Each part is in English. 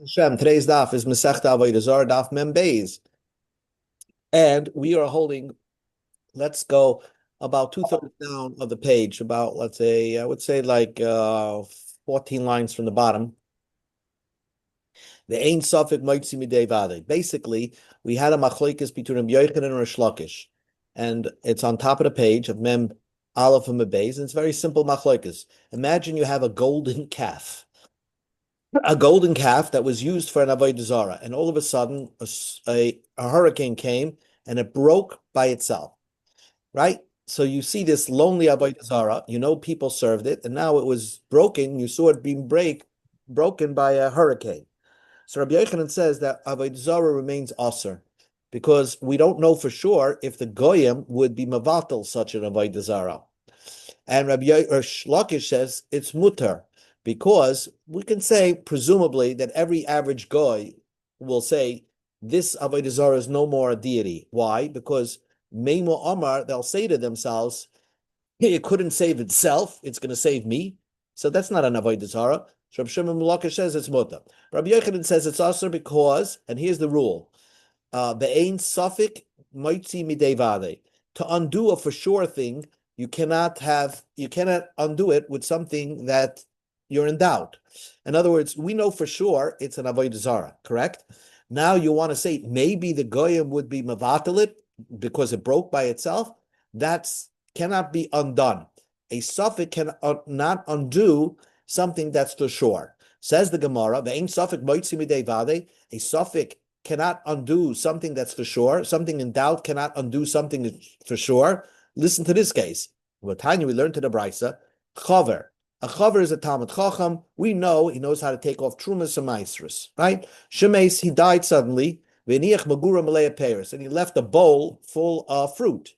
Hashem, today's daf is Masechta Avodah Zarah daf Mem Beis, and we are holding. Let's go about two-thirds down of the page. About let's say I would say like 14 lines from the bottom. The Ein Safek Moitzi Midei Vade. Basically, we had a machlokes between Rabbi Yochanan and Rish Lakish, and it's on top of the page of Mem Aleph and Mem Beis, and it's very simple machlokes. Imagine you have a golden calf. A golden calf that was used for an avodah zarah, and all of a sudden a hurricane came and it broke by itself, right? So you see this lonely avodah zarah, people served it, and now it was broken. You saw it being broken by a hurricane. So Rabbi Yochanan says that avodah zarah remains aser because we don't know for sure if the goyim would be mavatal such an avodah zarah. And Rabbi Lakish says it's mutar, because we can say, presumably, that every average guy will say, this Avodah Zarah is no more a deity. Why? Because Meimu Amar, they'll say to themselves, hey, it couldn't save itself, it's going to save me. So that's not an Avodah Zarah. Rabbi Shimon Lakish says it's mutar. Rabbi Yochanan says it's aser because, and here's the rule, Be'ein Safik Moitzi Midei Vade. To undo a for sure thing, you cannot undo it with something that you're in doubt. In other words, we know for sure it's an avodah zarah, correct? Now you want to say maybe the goyim would be mavatalit because it broke by itself. That's cannot be undone. A suffix can not undo something that's for sure. Says the Gemara, the ain't suffix moitzi midei vade. A suffix cannot undo something that's for sure. Something in doubt cannot undo something for sure. Listen to this case. What time we learned to the brisa, chaver. A chaver is a Talmud Chacham. We know he knows how to take off trumas and maestros, right? Shemes, he died suddenly, v'niach magura malei pears, and he left a bowl full of fruit.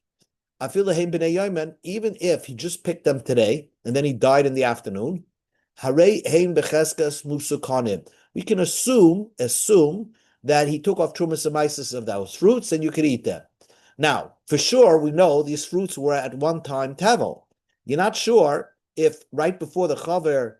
Afilahem b'nei yomen, even if he just picked them today, and then he died in the afternoon, harei hein becheskas musukanim. We can assume that he took off trumas and maestros of those fruits, and you could eat them. Now, for sure, we know these fruits were at one time tevel. You're not sure if right before the chaver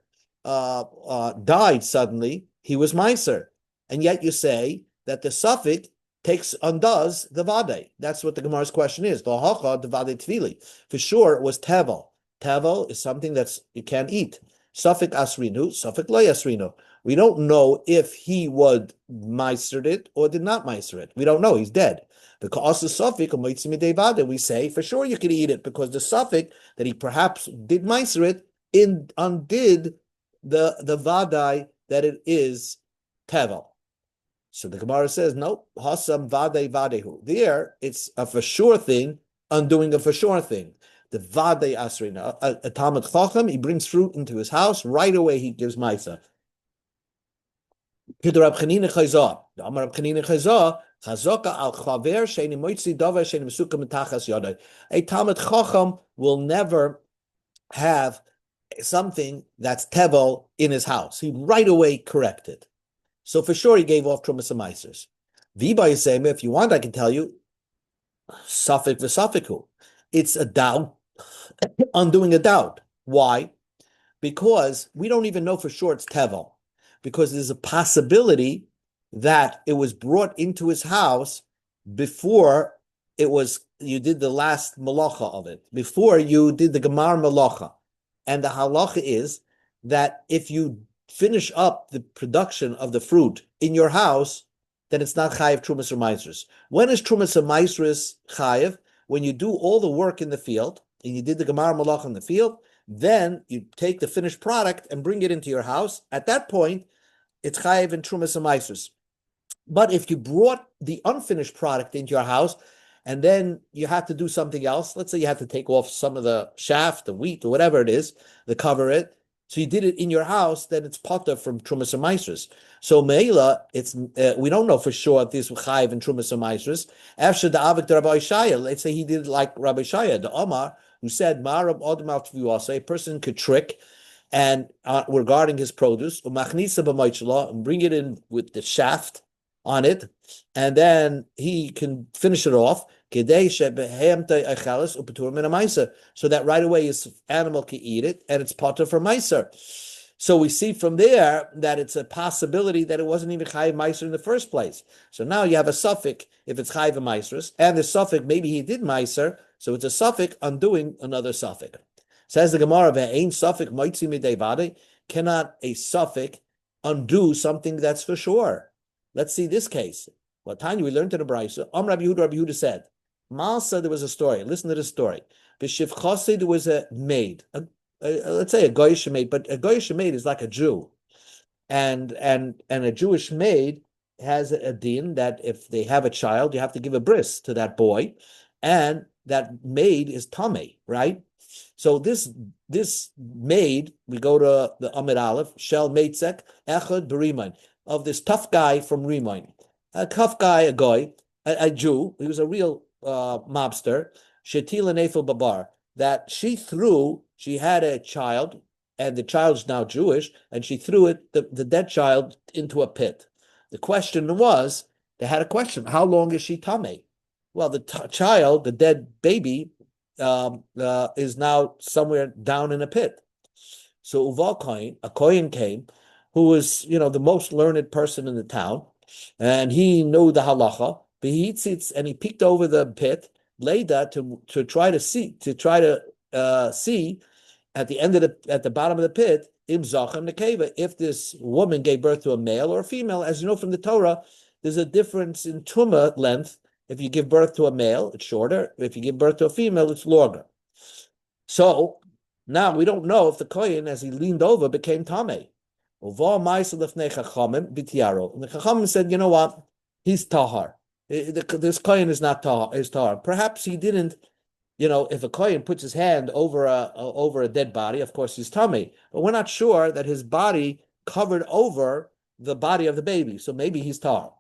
died suddenly, he was meiser. And yet you say that the suffix undoes the vade. That's what the Gemara's question is. The hacha, the vade tvili. For sure, it was tevel. Tevel is something that's you can't eat. Suffix asrinu, suffix lo asrinu. We don't know if he would meiser it or did not meiser it. We don't know. He's dead. Because the suffix we say for sure you can eat it because the suffix that he perhaps did meiser it undid the vadai that it is tevel. So the Gemara says no, hasam vadai vadehu. There it's a for sure thing undoing a for sure thing. The vadai asrina, a Talmud Chacham, he brings fruit into his house right away. He gives meiser. A Talmud Chacham will never have something that's tevel in his house. He right away corrected. So for sure he gave off trumas and maasros. If you want, I can tell you, suffik v'suffiku. It's a doubt, undoing a doubt. Why? Because we don't even know for sure it's tevel. Because there's a possibility that it was brought into his house before you did the last malacha of it, before you did the gemar malacha. And the halacha is that if you finish up the production of the fruit in your house, then it's not chayiv trumas or maasros. When is trumas or maasros chayiv? When you do all the work in the field, and you did the gemar malacha in the field, then you take the finished product and bring it into your house. At that point, it's chayiv and trumas and maasros. But if you brought the unfinished product into your house and then you had to do something else, let's say you had to take off some of the shaft, the wheat, or whatever it is, to cover it, so you did it in your house, then it's potter from trumas and maasros. So meila, it's we don't know for sure if this was chayiv and trumas and maasros. After the avik to Rabbi Shaya, let's say he did it like Rabbi Shaya, the Omar, who said, "Marab odem al tviwasa," a person could trick and regarding his produce, and bring it in with the shaft on it, and then he can finish it off, so that right away his animal can eat it, and it's potter for meiser. So we see from there that it's a possibility that it wasn't even chayiv meiser in the first place. So now you have a suffix if it's chayiv meisers, and the suffix maybe he did meiser, so it's a suffix undoing another suffix. Says the Gemara, "Ve'ein suffix moitzi midei vade." Cannot a suffix undo something that's for sure? Let's see this case. What time we learned in the Brisa? Rabbi Yehuda said, Malsa, there was a story. Listen to this story. B'shivchase, there was a maid, let's say a goyish maid, but a goyish maid is like a Jew, and a Jewish maid has a din that if they have a child, you have to give a bris to that boy, and that maid is tamei, right? So this maid, we go to the Amid Aleph, Shel Meitzek Echad B'Rimain, of this tough guy from Rimain, a tough guy, a goy, a Jew. He was a real mobster. Shetila Nefel Babar, that she had a child, and the child's now Jewish, and she threw the dead child into a pit. The question was, they had a question, how long is she tamei? Well, the child, the dead baby, is now somewhere down in a pit. So Uval Kohen, a Kohen came, who was, the most learned person in the town, and he knew the halacha, and he peeked over the pit, Leda, to try to see at the bottom of the pit, im zachem nekeva, if this woman gave birth to a male or a female. As you know from the Torah, there's a difference in tumah length. If you give birth to a male, it's shorter. If you give birth to a female, it's longer. So now we don't know if the Kohen, as he leaned over, became tamei. And the Chachamim said, you know what? He's tahar. This Kohen is not tahar. Is tahar. Perhaps he didn't. If a Kohen puts his hand over a dead body, of course he's tamei. But we're not sure that his body covered over the body of the baby. So maybe he's tahar.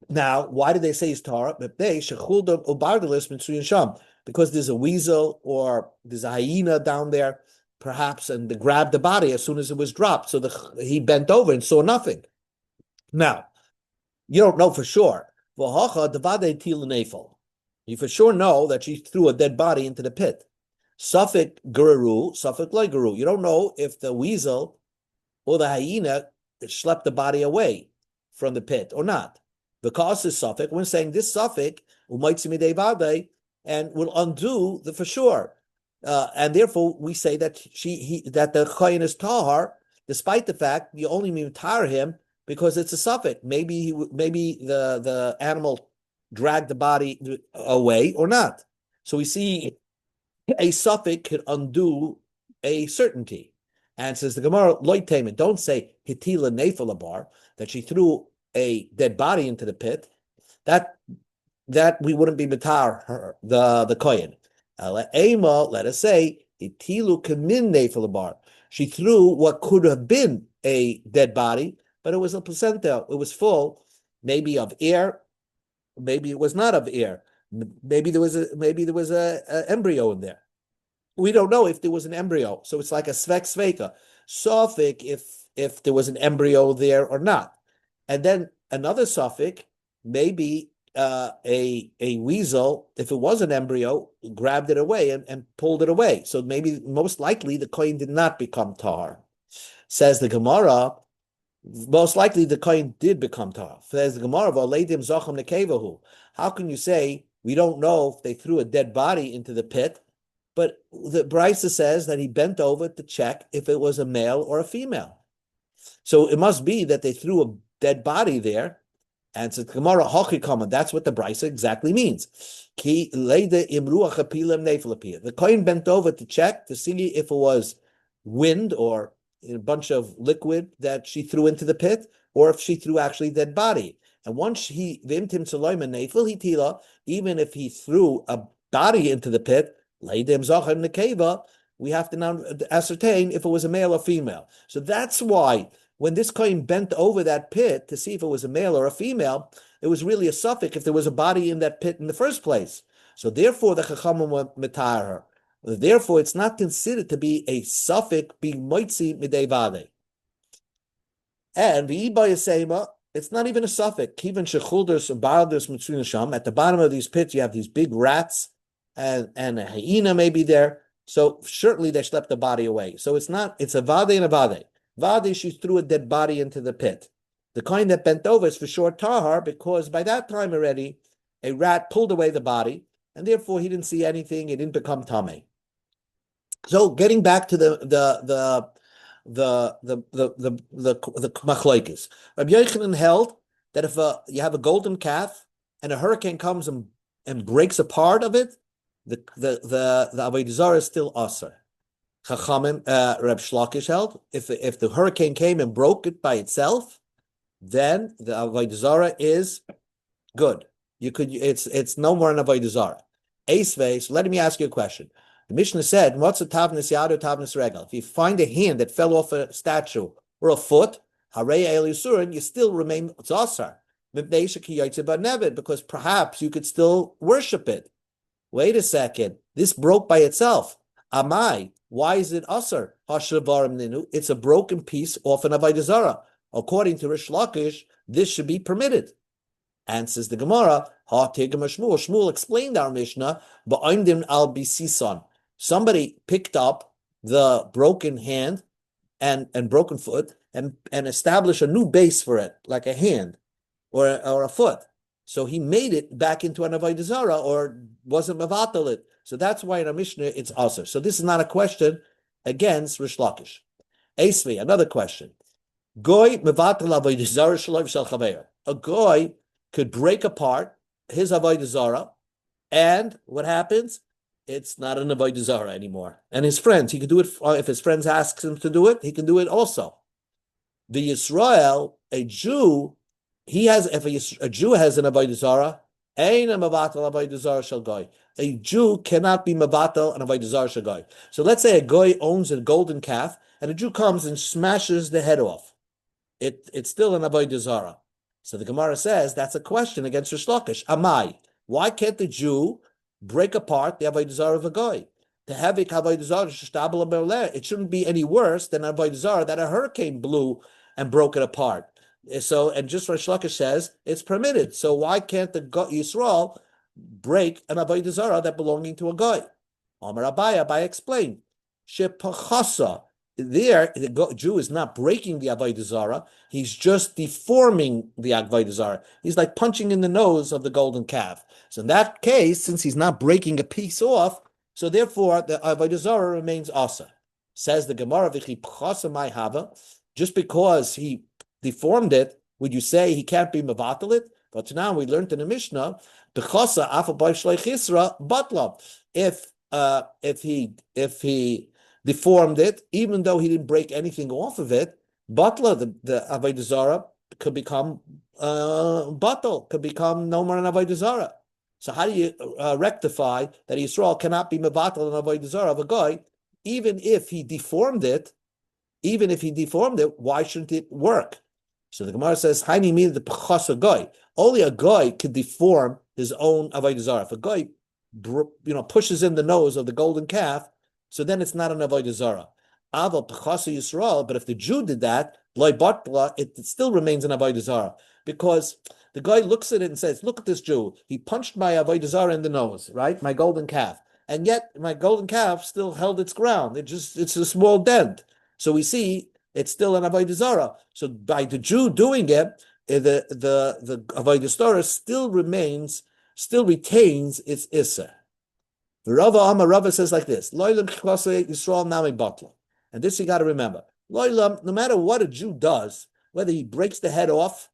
Now, why did they say he's tahar? Because there's a weasel or there's a hyena down there, perhaps, and they grabbed the body as soon as it was dropped. So he bent over and saw nothing. Now, you don't know for sure. You for sure know that she threw a dead body into the pit. Suffolk guru, Suffolk loy guru. You don't know if the weasel or the hyena schlepped the body away from the pit or not. Because it's Suffolk, we're saying this Suffolk and will undo the for sure. And therefore, we say that that the Kohen is tahar, despite the fact you only mitar him because it's a suffix. Maybe the animal dragged the body away or not. So we see a suffix could undo a certainty. And says the Gemara, loy tamen, don't say hitila nefel bar, that she threw a dead body into the pit. That we wouldn't be mitar her, the Kohen. Let us say hitilu kamin nefel bar. She threw what could have been a dead body, but it was a placenta. It was full, maybe of air. Maybe it was not of air. Maybe there was a embryo in there. We don't know if there was an embryo. So it's like a svek sveka. Sofik if there was an embryo there or not. And then another suffix, maybe a weasel, if it was an embryo, grabbed it away and pulled it away. So maybe most likely the Kohen did not become tar. Says the Gemara, most likely the Kohen did become tahar. Says the Gemara, how can you say we don't know if they threw a dead body into the pit, but the Brisa says that he bent over to check if it was a male or a female. So it must be that they threw a dead body there. And so the Gemara, that's what the Brisa exactly means. The Kohen bent over to check to see if it was wind or a bunch of liquid that she threw into the pit, or if she threw actually dead body. And once even if he threw a body into the pit, we have to now ascertain if it was a male or female. So that's why when this Kohen bent over that pit to see if it was a male or a female, it was really a suffix if there was a body in that pit in the first place. So therefore the Chachamim went mitar her. Therefore, it's not considered to be a suffix being moitzi midei vade. And v'yibayasema, it's not even a suffix. Kivan shechuldos and baldos mitzvin sham. At the bottom of these pits, you have these big rats and a hyena maybe there. So certainly they schlepped the body away. So it's a vade and a vade. Vade, she threw a dead body into the pit. The kind that bent over is for sure tahar, because by that time already, a rat pulled away the body, and therefore he didn't see anything. It didn't become tameh. So getting back to the machlokes, Rabbi Yochanan held that if you have a golden calf and a hurricane comes and breaks a part of it, the avodah zarah is still aser. Chachamim, Reb Shlokish held if the hurricane came and broke it by itself, then the avodah zarah is good. It's no more an avodah zarah. Eisvei. So let me ask you a question. The Mishnah said, "What's a tavnis yad or tavnis regal?" If you find a hand that fell off a statue or a foot, harei el yisurin, you still remain tzasar. Because perhaps you could still worship it. Wait a second. This broke by itself. Amai. Why is it asar? It's a broken piece off an avodah zarah. According to Rish Lakish, this should be permitted. Answers the Gemara, Shmuel explained our Mishnah, Ba'imdim al bisison. Somebody picked up the broken hand and broken foot and established a new base for it, like a hand or a foot. So he made it back into an avodah zarah, or wasn't mevatel it. So that's why in our Mishnah it's aser. So this is not a question against Rish Lakish. Esvi, another question. Goy mevatel avodah zarah shalav shel chaver. A goy could break apart his avodah zarah, and what happens? It's not an avodah zarah anymore. And his friends, he could do it if his friends ask him to do it. He can do it also. The Yisrael, a Jew, if a Jew has an avodah zarah, ein mevatel avodah zarah shel goy. A Jew cannot be mevatel an avodah zarah shel goy. So let's say a goy owns a golden calf, and a Jew comes and smashes the head off. It's still an avodah zarah. So the Gemara says that's a question against Rish Lakish. Amai, why can't the Jew break apart the avodah zarah of a goy? To have a avodah zarah, it shouldn't be any worse than an avodah zarah that a hurricane blew and broke it apart. So, and just Rish Lakish says it's permitted. So why can't the Yisrael break an avodah zarah that belonging to a goy? Amar Abai explained. Shepachasa. There, the Jew is not breaking the avodah zarah; he's just deforming the avodah zarah. He's like punching in the nose of the golden calf. So in that case, since he's not breaking a piece off, so therefore the avodah zarah remains asa. Says the Gemara, just because he deformed it, would you say he can't be mevatel it? But now we learned in the Mishnah, if he deformed it, even though he didn't break anything off of it, batla, the avodah zarah could become batal, could become no more an avodah zarah. So how do you rectify that Yisrael cannot be mevatel an avodah zarah of a guy, even if he deformed it? Even if he deformed it, why shouldn't it work? So the Gemara says, "Haini mean the pechasa guy. Only a guy could deform his own avodah zarah. If a guy, pushes in the nose of the golden calf, so then it's not an avodah zarah. Aval pechasa Yisrael. But if the Jew did that, loy batla, it still remains an avodah zarah, because the guy looks at it and says, "Look at this Jew. He punched my avodah zarah in the nose, right? My golden calf, and yet my golden calf still held its ground. It's a small dent. So we see it's still an avodah zarah. So by the Jew doing it, the avodah zarah still retains its issa." The Rava says like this: Yisrael nami batla. And this you got to remember. No matter what a Jew does, whether he breaks the head off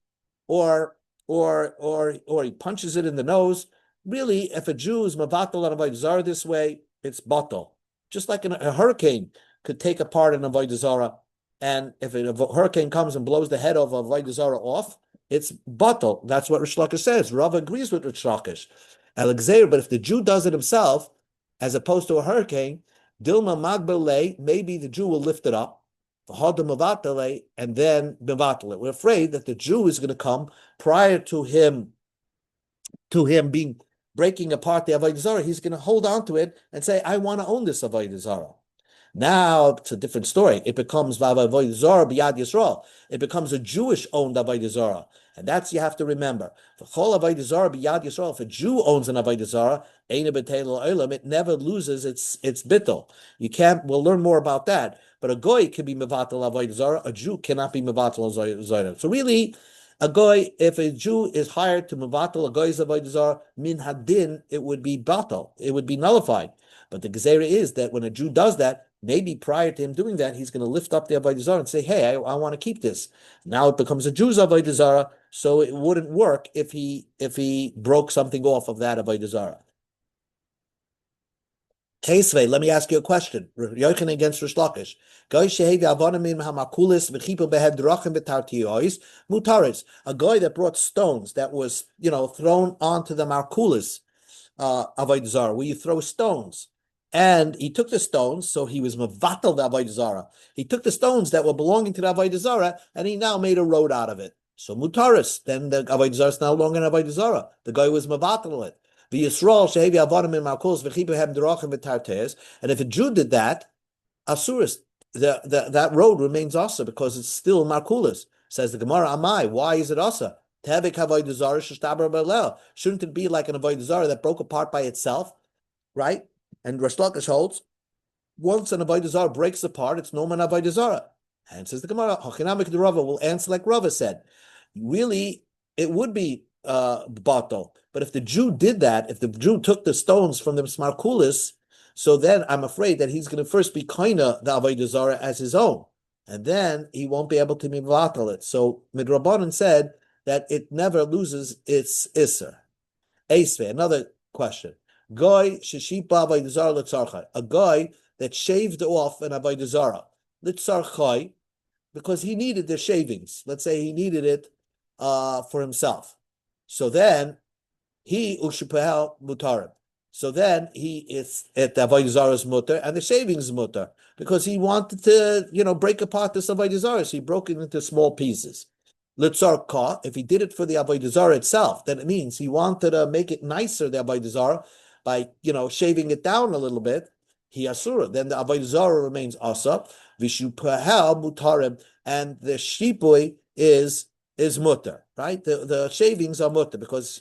or he punches it in the nose, really, if a Jew is mavatal on avodah zarah this way, it's batal. Just like a hurricane could take apart an avodah zarah, and if a hurricane comes and blows the head of avodah zarah off, it's batal. That's what Rish Lakish says. Rava agrees with Rish Lakish. But if the Jew does it himself, as opposed to a hurricane, Dilma Magbele, maybe the Jew will lift it up, and then mevatel it. We're afraid that the Jew is going to come prior to him being breaking apart the avodah zarah. He's going to hold on to it and say, "I want to own this avodah zarah." Now it's a different story. It becomes avodah zarah b'yad Yisrael. It becomes a Jewish owned avodah zarah, And that's you have to remember. If a Jew owns an Avodah Zarah, it never loses its bittul. You can't. We'll learn more about that. But a goy can be mevatel Avodah Zarah. A Jew cannot be mevatel Zarah. So really, a goy, if a Jew is hired to mevatel a goy's Avodah Zarah, min hadin, it would be batal. It would be nullified. But the gezerah is that when a Jew does that, maybe prior to him doing that, he's going to lift up the Avodah Zarah and say, hey, I want to keep this. Now it becomes a Jew's Avodah Zarah, so it wouldn't work if he broke something off of that Avodah Zarah. Tesve, let me ask you a question. Yochanan against Rish Lakish. A guy that brought stones that was, thrown onto the markulis, Avodah Zarah, where you throw stones. And he took the stones, so he was mevatel the Avodah Zarah. He took the stones that were belonging to the Avodah Zarah, and he now made a road out of it. So mutaris, then the Avodah Zarah is no longer an Avodah Zarah. The guy was mevatel it. And if a Jew did that, asuris, that road remains asa because it's still markulis. Says the Gemara, Amai, why is it asa? Shouldn't it be like an Avodah Zarah that broke apart by itself, right? And Rish Lakish holds, once an Avodah Zarah breaks apart, it's no man Avodah Zarah. And says the Gemara, Hachinamik the Rava will answer like Rava said. Really, it would be batal. But if the Jew did that, if the Jew took the stones from the smarkulis, so then I'm afraid that he's going to first be kaina the Avodah Zarah as his own, and then he won't be able to mivatal it. So Midrabanan said that it never loses its isser. Esve, another question. Goy sheshipa Avodah Zarah l'tzarchai. A guy that shaved off an Avodah Zarah l'tzarchai because he needed the shavings. Let's say he needed it for himself. So then he ushupehel mutarim. So then he is at the Avodah Zarah's mutter and the shavings mutter because he wanted to, break apart this Avodah Zarah. So he broke it into small pieces. Litzar ka, if he did it for the Avodah Zarah itself, then it means he wanted to make it nicer, the Avodah Zarah, by shaving it down a little bit. He asura. Then the Avodah Zarah remains asa. Vishupehel mutarim, and the shipui is mutter, right? The shavings are mutter because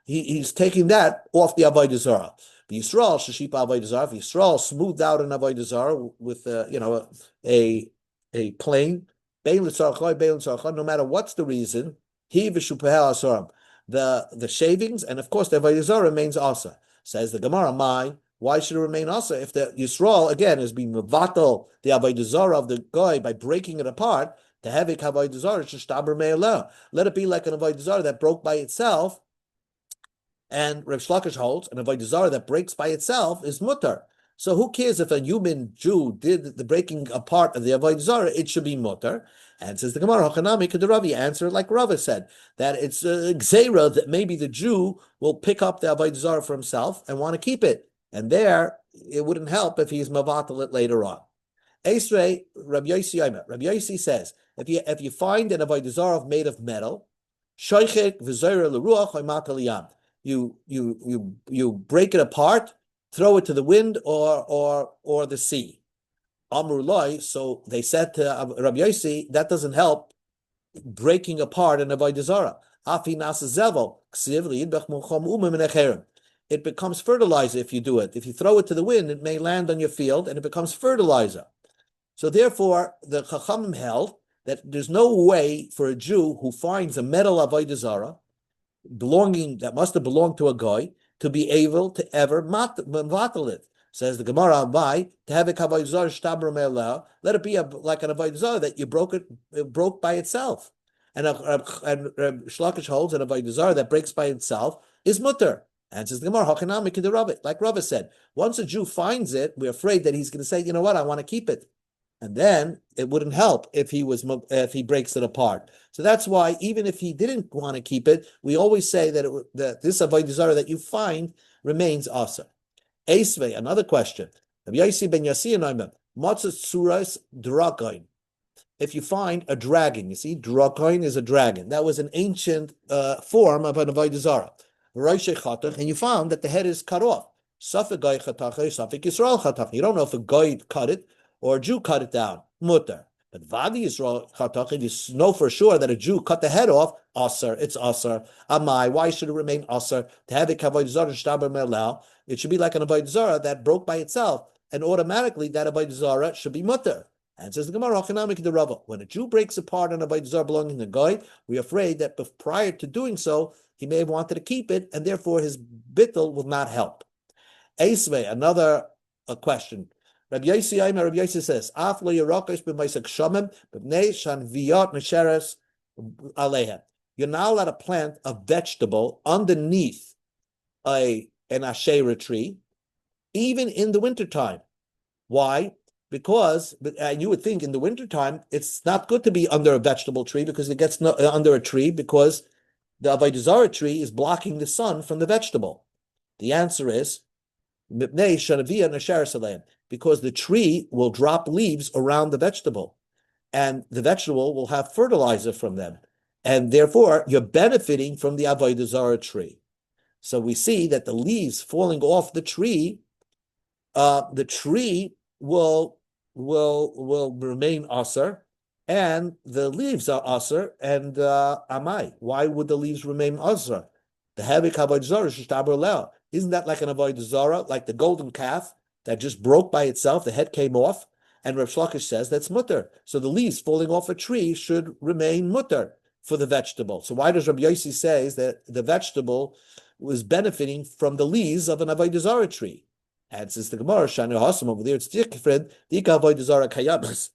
he's taking that off the Avodah Zarah. Yisrael sheshipa Avodah Zarah. Yisrael smoothed out an Avodah Zarah with a plane. No matter what's the reason, he v'shupehel asaram. The shavings and of course the Avodah Zarah remains asa. Says the Gemara, why should it remain asa if the Yisrael again is being mevatel the Avodah Zarah of the guy by breaking it apart? To have a Avodah Zarah, let it be like an Avodah Zarah that broke by itself. And Reb Shlakish holds an Avodah Zarah that breaks by itself is mutter. So who cares if a human Jew did the breaking apart of the Avodah Zarah? It should be mutter. And says the Gemara, Hachanami Kedaravi, answer like Rava said, that it's a gzeira that maybe the Jew will pick up the Avodah Zarah for himself and want to keep it. And there, it wouldn't help if he's mavatal it later on. Esrei, Rabbi Yossi says, if you find an Avodah Zarah made of metal, shoichek v'zoyra l'ruach ha'matal you break it apart, throw it to the wind or the sea. Amru Loi, so they said to Rabbi Yossi, that doesn't help breaking apart an Avodah Zarah. Afi nasa zevel ksiv li'idbech muchom umim menecherem. It becomes fertilizer if you do it. If you throw it to the wind, it may land on your field and it becomes fertilizer. So therefore, the Chachamim held that there's no way for a Jew who finds a metal Avodah Zarah that must have belonged to a guy to be able to ever matal it. Says the Gemara, to have a Avodah Zarah shtabra me'elah, let it be like an Avodah Zarah that it broke by itself. And Shlakish holds an Avodah Zarah that breaks by itself is mutter. And says the Gemara, Hachanami Kedaravi, like Rava said, once a Jew finds it, we're afraid that he's going to say, you know what, I want to keep it. And then it wouldn't help if he breaks it apart. So that's why even if he didn't want to keep it, we always say that this Avodah Zarah that you find remains asa. Esve, another question. If you find a dragon, you see, dragon is a dragon. That was an ancient form of an Avodah Zarah. And you found that the head is cut off. You don't know if a guy cut it or a Jew cut it down, mutter. But Vadi Yisrael Chatach, you know for sure that a Jew cut the head off, aser. It's aser. Amai. Why should it remain aser? To have a avodah zarah shtaber melal, it should be like an avodah zarah that broke by itself, and automatically that avodah zarah should be mutter. And says the Gemara, when a Jew breaks apart an avodah zarah belonging to Goy, we're afraid that prior to doing so, he may have wanted to keep it, and therefore his bittul will not help. Eisve, another question. Rabbi Yossi says, "Af lo yerokesh b'maisak shomim b'nei shanviyot nesheres aleha." You're not allowed to plant a vegetable underneath an asherah tree, even in the wintertime. Why? Because you would think in the wintertime it's not good to be under a vegetable tree because it gets under a tree because the Avodah Zarah tree is blocking the sun from the vegetable. The answer is because the tree will drop leaves around the vegetable, and the vegetable will have fertilizer from them, and therefore you're benefiting from the Avodah Zarah tree. So we see that the leaves falling off the tree will remain aser, and the leaves are aser, and amai. Why would the leaves remain aser? The havik avodah zarah shtaber leo. Isn't that like an avodah zarah, like the golden calf that just broke by itself? The head came off, and Rav Shlokish says that's mutter. So the leaves falling off a tree should remain mutter for the vegetable. So why does Rabbi Yossi say that the vegetable was benefiting from the leaves of an avodah zarah tree? And since the Gemara Shani Hasam over there, it's different. The avodah zarah kayamas.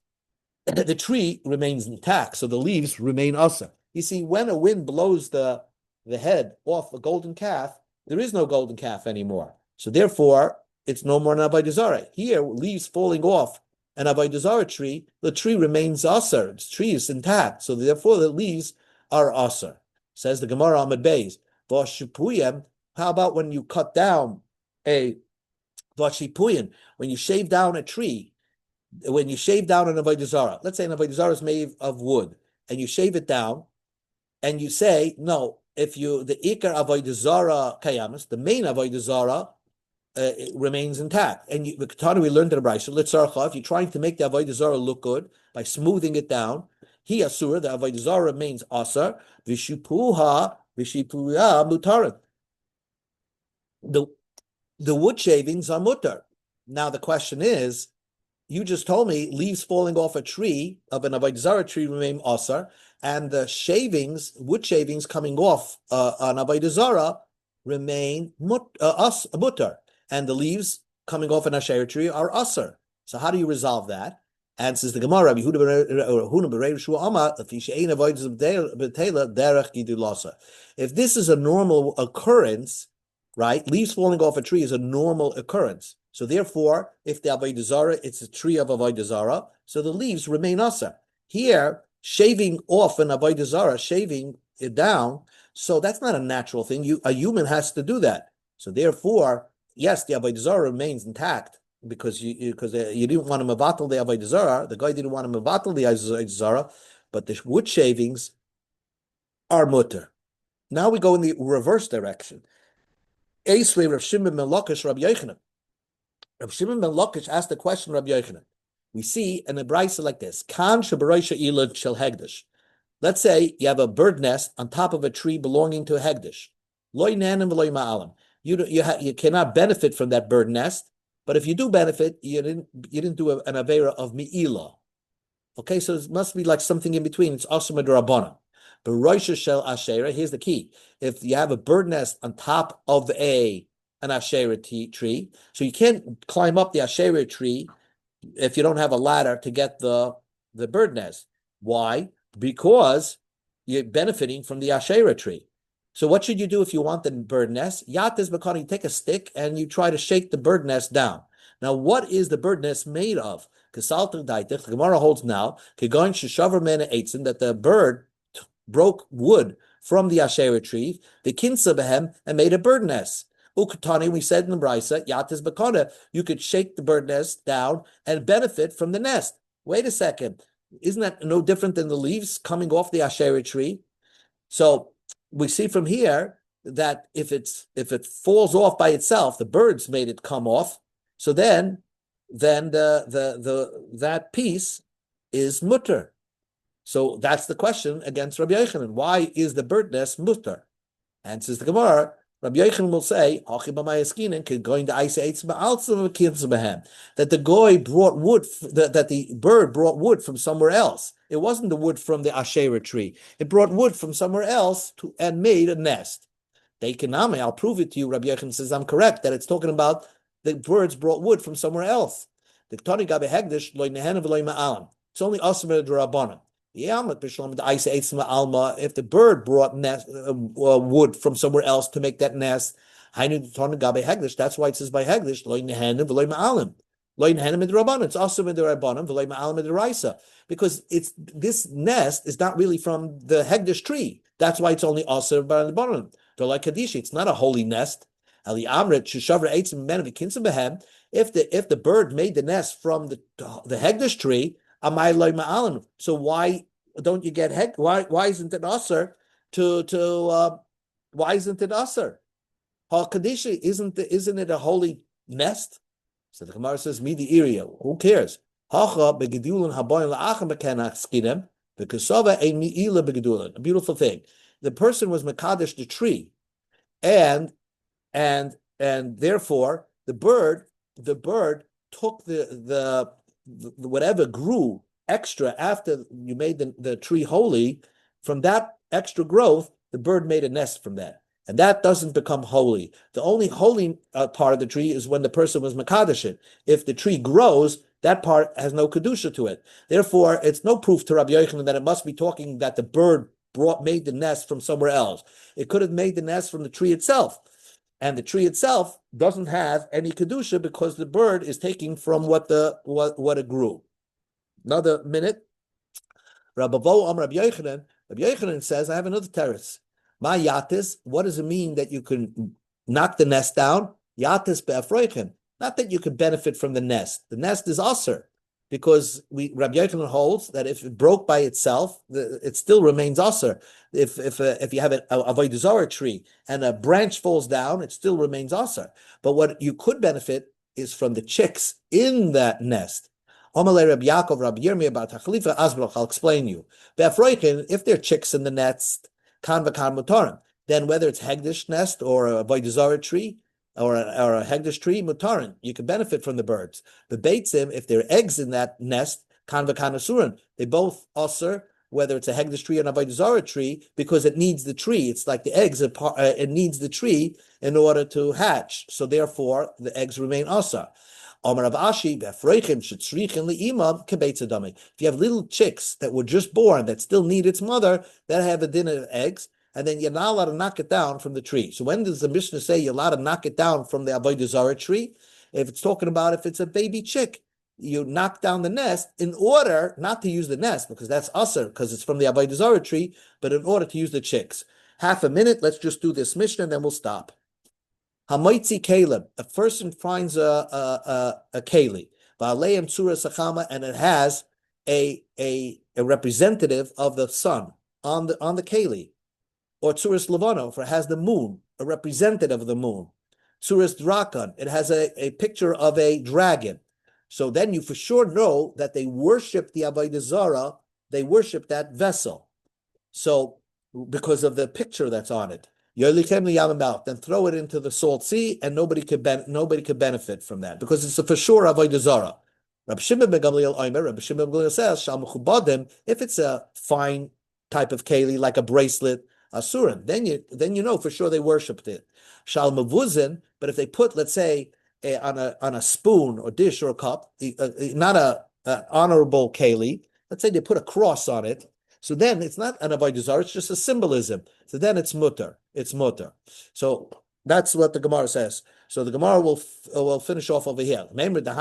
The tree remains intact, so the leaves remain asa. You see, when a wind blows the head off a golden calf, there is no golden calf anymore. So therefore, it's no more an avodah zarah. Here, leaves falling off an avodah zarah tree, the tree remains aser. The tree is intact, so therefore the leaves are aser. Says the Gemara Amud Beis. V'ashipuyim. How about when you cut down a v'ashipuyin? When you shave down a tree, when you shave down an avodah zarah, let's say an avodah zarah is made of wood, and you shave it down, and you say no. If the ikar avodah zarah kayamas, the main avodah zarah it remains intact. And the Ketana we learned in the Brayso, if you're trying to make the avodah zarah look good by smoothing it down, he asur, the avodah zarah remains asar, vishipuha mutarin. The wood shavings are mutar. Now the question is, you just told me leaves falling off a tree of an avodah zarah tree remain asar, and the wood shavings coming off an avodah zarah remain mutar, and the leaves coming off an asherah tree are asar. So how do you resolve that? And says the Gemara, if this is a normal occurrence, right? Leaves falling off a tree is a normal occurrence. So therefore, if the avodah zarah, it's a tree of avodah zarah, so the leaves remain asar. Here, shaving off an avodah zarah, shaving it down, so that's not a natural thing. A human has to do that. So therefore, yes, the avodah zarah remains intact because you didn't want to mevatel the avodah zarah. The guy didn't want to mevatel the avodah zarah, but the wood shavings are mutter. Now we go in the reverse direction. Eisvei Rav Shimon ben Lakish Rabbi Yochanan. Rav Shimon ben Lakish asked the question Rabbi Yochanan. We see an brayso like this. Kan shebaroisha ilad shel hegdish. Let's say you have a bird nest on top of a tree belonging to a hegdish. Loy nanim v'loy ma'alim. You cannot benefit from that bird nest, but if you do benefit, you didn't do an avera of mi'ilah. Okay, so it must be like something in between. It's asuma d'rabbanan. But roisha shel asherah. Here's the key: if you have a bird nest on top of an asherah tree, so you can't climb up the asherah tree if you don't have a ladder to get the bird nest. Why? Because you're benefiting from the asherah tree. So what should you do if you want the bird nest? Yates bakani, you take a stick and you try to shake the bird nest down. Now, what is the bird nest made of? The Gemara holds now that the bird broke wood from the asherah tree, the kinsa behem, and made a bird nest. Ukatani, we said in the Brisa, Yates bakana, you could shake the bird nest down and benefit from the nest. Wait a second, isn't that no different than the leaves coming off the asherah tree? So we see from here that if it falls off by itself, the birds made it come off. So then that piece is mutter. So that's the question against Rabbi Yochanan. Why is the bird nest mutar? Answers the Gemara. Rabbi Yochanan will say, that the goy brought wood, that the bird brought wood from somewhere else. It wasn't the wood from the Asherah tree. It brought wood from somewhere else and made a nest. I'll prove it to you. Rabbi Yochanan says, I'm correct, that it's talking about the birds brought wood from somewhere else. It's only Asmer Drabanan. If the bird brought wood from somewhere else to make that nest, that's why it says by Hegdish, it's also because it's this nest is not really from the Hegdish tree. That's why it's only also by the bottom. It's not a holy nest. If the bird made the nest from the Hegdish tree, so why don't you get why isn't it usher why isn't it usher? Kadisha isn't it a holy nest? So the Gemara says, "Me the area. Who cares?" A beautiful thing. The person was mekadesh the tree, and therefore the bird took the whatever grew extra after you made the tree holy. From that extra growth, the bird made a nest from that. And that doesn't become holy. The only holy part of the tree is when the person was mekadesh it. If the tree grows, that part has no kedusha to it. Therefore, it's no proof to Rabbi Yochanan that it must be talking that the bird made the nest from somewhere else. It could have made the nest from the tree itself. And the tree itself doesn't have any kedusha because the bird is taking from what it grew. Another minute. Rabbi Yochanan says, I have another terrace. My yatis, what does it mean that you can knock the nest down? Yatis be'afroichem. Not that you could benefit from the nest. The nest is aser, because Rabbi Yochanan holds that if it broke by itself, it still remains aser. If you have a Avodah Zarah tree and a branch falls down, it still remains aser. But what you could benefit is from the chicks in that nest. I'll explain you. If there are chicks in the nest, then whether it's Hegdish nest or a Avodah Zarah tree or a Hegdish tree, mutarin, you can benefit from the birds. The beitzim, if there are eggs in that nest, they both usher, whether it's a Hegdish tree or an Avodah Zarah tree, because it needs the tree. It's like the eggs, it needs the tree in order to hatch. So therefore, the eggs remain usher. If you have little chicks that were just born that still need its mother, that have a din of eggs, and then you're not allowed to knock it down from the tree. So when does the Mishnah say you're allowed to knock it down from the Avodah Zarah tree? If it's talking about if it's a baby chick, you knock down the nest in order not to use the nest, because that's usher, because it's from the Avodah Zarah tree, but in order to use the chicks. Half a minute, let's just do this Mishnah, and then we'll stop. Hamoitzi Kaleb, a person finds a keli, va'aleim tzura sachama, and it has a representative of the sun on the keli, or tzuras levano, for it has the moon, a representative of the moon. Tzuras drakan, it has a picture of a dragon. So then you for sure know that they worship the Avodah Zarah, they worship that vessel. So because of the picture that's on it. Then throw it into the salt sea, and nobody could benefit from that, because it's a for sure Avodah Zarah. Rabbi Shimon ben Gamliel says, if it's a fine type of keli, like a bracelet, asurin, then you know for sure they worshipped it. Shal mavuzin, but if they put, let's say, on a spoon or dish or a cup, not a honorable keli, let's say they put a cross on it, so then it's not an Avodah Zarah, it's just a symbolism. So then it's mutter. It's mutter. So that's what the Gemara says. So the Gemara will finish off over here. Remember, that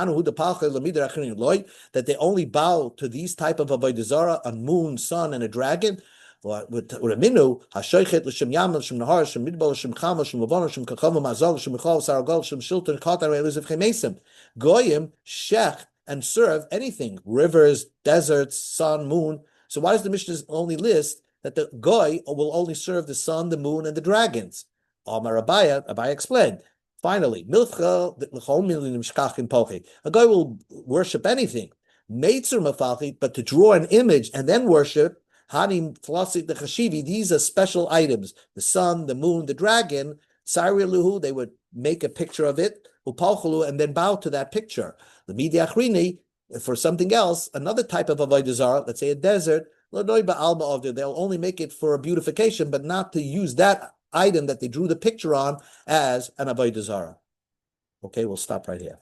they only bow to these type of Avodah Zarah, a moon, sun, and a dragon. With a minu, hashoichet l'shem yam, l'shem nahar, l'shem midbar, l'shem chama, l'shem levon, l'shem kachav, l'mazal, l'shem michal, saragol, l'shem shilton, katar, elizif chemesim. Goyim, shech, and serve anything, rivers, deserts, sun, moon. So why does the Mishnah only list that the goy will only serve the sun, the moon, and the dragons? Abai explained. Finally, a goy will worship anything. Meitzur mafalchi, but to draw an image and then worship, hanim flosik the chashivi, these are special items. The sun, the moon, the dragon, sari luhu, they would make a picture of it, upalchulu, and then bow to that picture. The midiachrini, for something else, another type of avodah zarah, let's say a desert, they'll only make it for a beautification, but not to use that item that they drew the picture on as an avodah zarah. Okay, we'll stop right here.